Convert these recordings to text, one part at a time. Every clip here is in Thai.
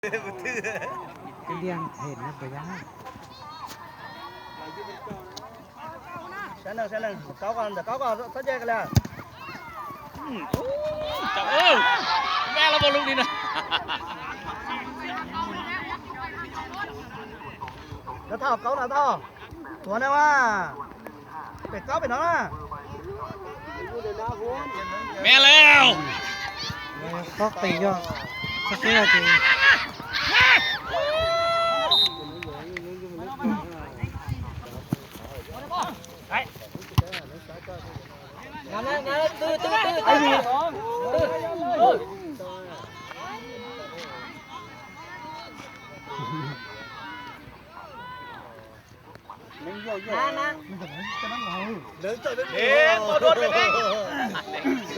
cái liêng hển nó phải giá Sẽ nâng có con sát dây cái là trời ơi nghe là vô luôn đi nè nó thò cấu nào thò thua nào à phải có phải nó à mẹ leo có tỷ cho sao thế là chị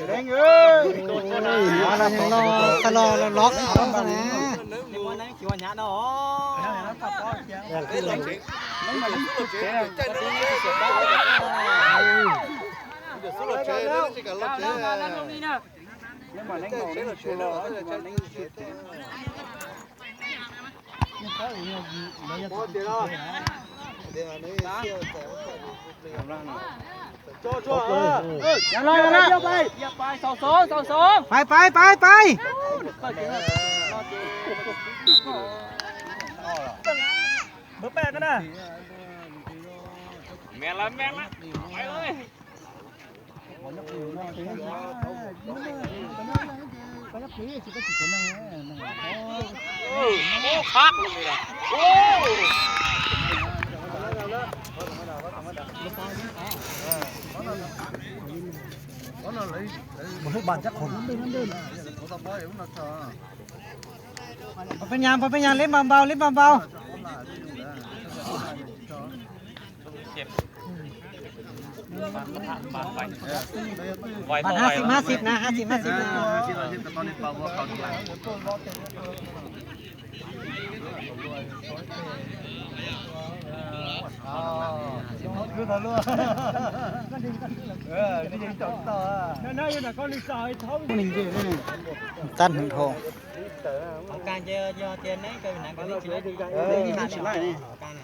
Đánh ơi là những lo lót không phải nèไปbữa bè cái nè mẹ là mày ơi phát luôn rồi một cái bàn chắc khổn phải nhà lên bầm vào bạn 50 นะ50 นะcứ thở luôn đi đến chỗ tờ nơi là con đi sỏi thấu mình gì đây này tân hình thổ càng chơi tiền đấy cái này cái đi chỉ lại đi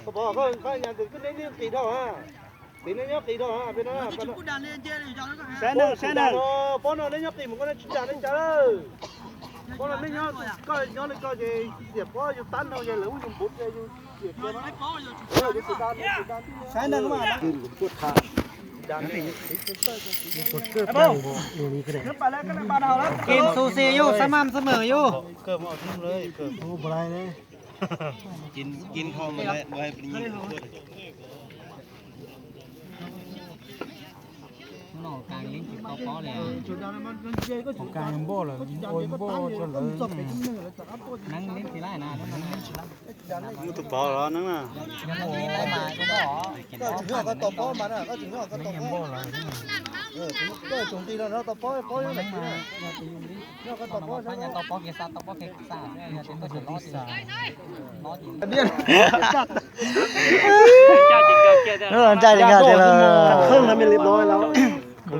có bỏ có nhà từ cứ đến kỳ thôi à tí nó nhấp tí thôi à bên đó sẽ nè bố nó lấy nhấp tí một con nó lên trả ơi bố nó lấy nhấp coi gì diệp có dùng tán đâu vậy lũ dùng bút vậy dùng diệp cho nó sẽ nè các bạnกินซูซีอยู่สม่ำเสมออยู่ เกิดมาทุ่มเลยเกิดโอ้บลายเลยกินข้าวมาแล้วไว้เป็นยี่ห้อ nó càng lính chỉ có nàyของกลางยังโบ้เลยโอ้ยโบ้จนเลย nắng lính thì lại nèมันถูกbỏ rồi nó nè nắng lính lại mà cũng bỏก็ถึงว่าก็ตบป้อมันอ่ะก็ถึงว่าก็ตบป้อก็จงตีแล้วเราตบป้อยังไงเราก็ตบป้อ phải nhà tao bỏ kia sao tao bỏ kia sao nhà tiền tao chỉ lo gìเดี้ย nó là trai thì là เครื่องนั้นไม่เรียบร้อยแล้ว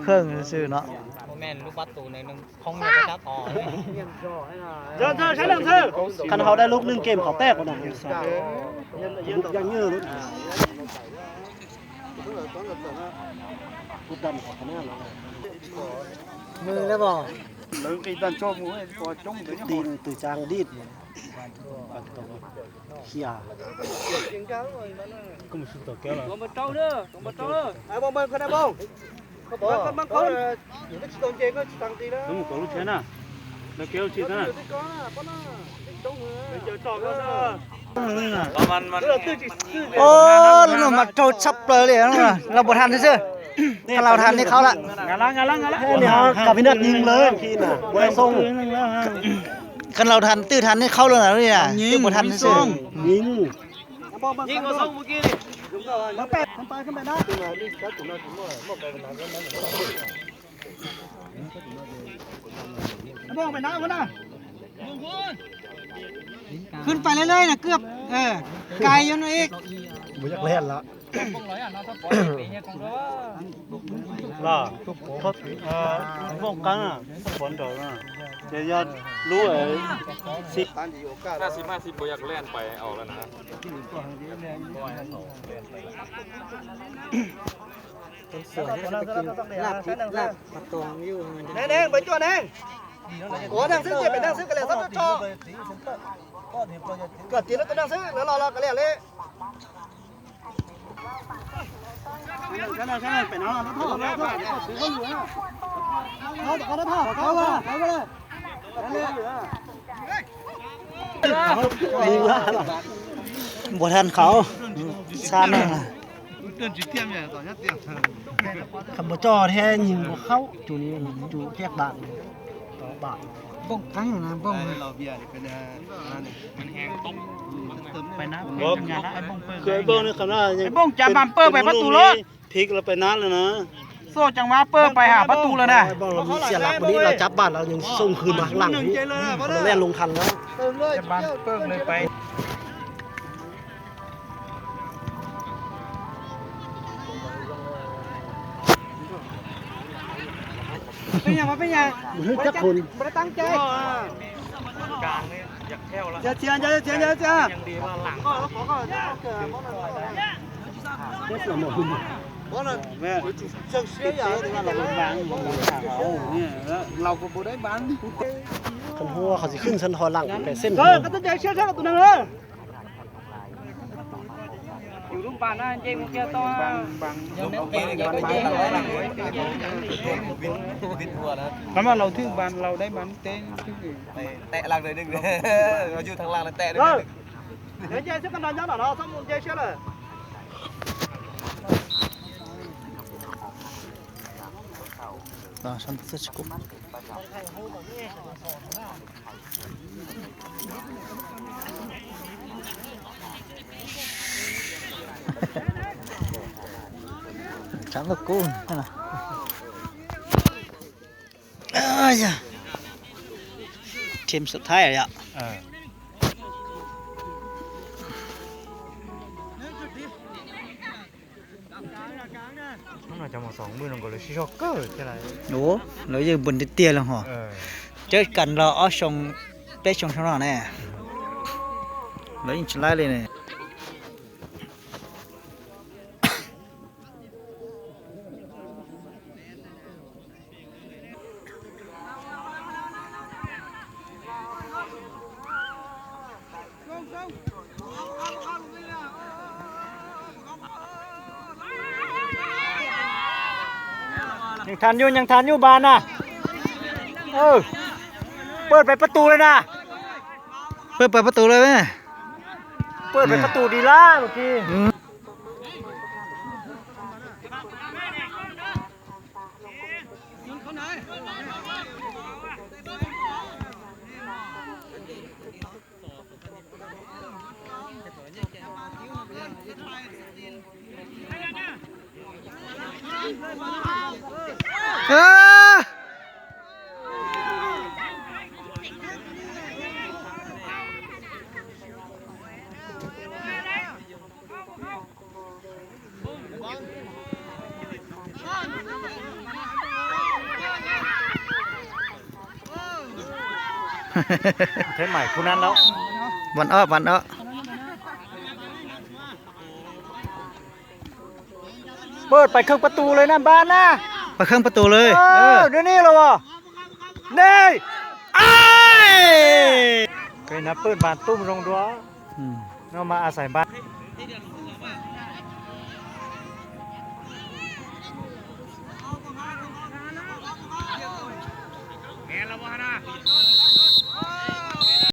เครื่องซื่อเนาะ แม่นลูกวัดตูในนึงคงจะไปต่อ เธอใช้หนังเธอคันเขาได้ลูกนึงเกมเขาแตกกว่าน่ะยังเยอะเลยกูดันของเขาเนี่ย มือแล้วบ่ lớn cái đàn cho mũi có trống tin từ trang đít khia không sự tổ kéo là còn một trâu nữa ai bông bông con ai bông có bỏ con con những cái con chơi có tăng tí đó đúng có lúc thế nào nó kéo chị thế nào bây giờ trò con nữa มัน โอ้ลูกมาโจดชับเลยเลยนะเราบ่ทันซื่อถ้าเราทันนี่เขาละ งานละเนี่ยกับพี่นัดยิงเลยพี่น่ะบอยส่ง คันเราทันตื้อทันนี่เข้าแล้วนะนี่น่ะตื้อบ่ทันซื่อ ยิงมาส่งเมื่อกี้ดิมาแปะขึ้นไปนะนี่ก็ถุงน้อยถุงน้อยมองไปเป็นน้ำมองไปน้ำมันนะ ขึ้นไปเรื่อยๆนะเกือบไกลอยู่นะอีก บ่อยากเล่นละ là thoát phong căng à phấn rồi à เดี๋ยวยอดรู้ไอ้สิบ 50บ่อยากเล่นไปเอาแล้วนะ เป็นส่วนที่เราไปกินลาบปลาตองอยู่มันจะ แน่ๆไปจ้วแน่โอ้นั่งซื้อเจ็บไปนั่งซื้อกันเลยสักจอก็ตีแล้วก็นั่งซื้อแล้วรอกันเลยเลยใช่ไปน้องรถท่อรถท่อซื้อเขาอยู่นะเขารถท่อเขาว่าเขาก็เลยบ่ทันเขาซาแม่ล่ะ คำบ่จ่อแท้ยิงบ่เข้าจุนี้จุแยกบาทบาท บ้องทั้งนะบ้อง เราเบียร์นี่เป็นนั่นนี่ มันแห้งตก ไปนะงานไอ้บ้งเปิ้ล เคยเบิ่งนี่คำว่า ไอ้บ้งจับบัมเปิ้ลไปประตูรถ พลิกแล้วไปนั้นเลยนะ โซ่จังหวะเปิ้ลไปหาประตูแล้วนะ บ้องเรามีเสียหลักวันนี้เราจับบ้านเรายังส่งคืนมาข้างหลังนี่เราแล่นลงทันแล้ว จับบัมเปิ้ลเลยไป เป็นยังเป็นยังจักคน ไม่ได้ตั้งใจ กลางนี่อยากแค่วแล้ว จะเชียร์ ยังดีว่าหลัง เด็กเราหมดหุ่นแม่เชิงเสียอย่างนี้ว่าเราเป็นบางเนี่ยเราก็บ่ได้บางคนหัวเขาสิขึ้นเส้นทอหลังแต่เส้นก็ต้องใจเชื่อตัวนั้นเลย อยู่รุ่มป่านะเจ๊มึงแกตัวยังเน้นเตะไปเจ๊หลังไว้คำว่าเราถึงบานเราได้บานเตะแตะหลังเลยนึงเราอยู่ทางล่างแล้วแตะได้นึง เดี๋ยวเจ๊เชื่อกันนอนย้อนหน่อยเนาะสมมุติเจ๊เชื่อเลย ต่อฉันจะสกุปจังตะกูนั่นน่ะทีมสุดท้ายอ่ะ มันอาจจะมา2 มื้อนึงก็เลยชิช็อกเกอร์ใช่ไหม โอ้เราอยู่บนเตี้ยแล้วเหรอเจอกันเราเอาชงเป๊ะชงเท่านั้นแน่แล้วยิงชนะเลยเนี่ยยังทันอยู่บานน่ะเปิดไปประตูเลยนะเปิดประตูเลยไหมเปิดไปประตูดีล่ะเมื่อกี้เทปใหม่คุณนั้นแล้ว วันอ้อเปิดไปเครื่องประตูเลยนะบ้านนะ ไปเครื่องประตูเลย เดี๋ยวนี้เหรอวะนี่เคยนับเปิดบ้านตุ้มรงดัวเรามาอาศัยบ้านแม่ละบ่ฮะนะ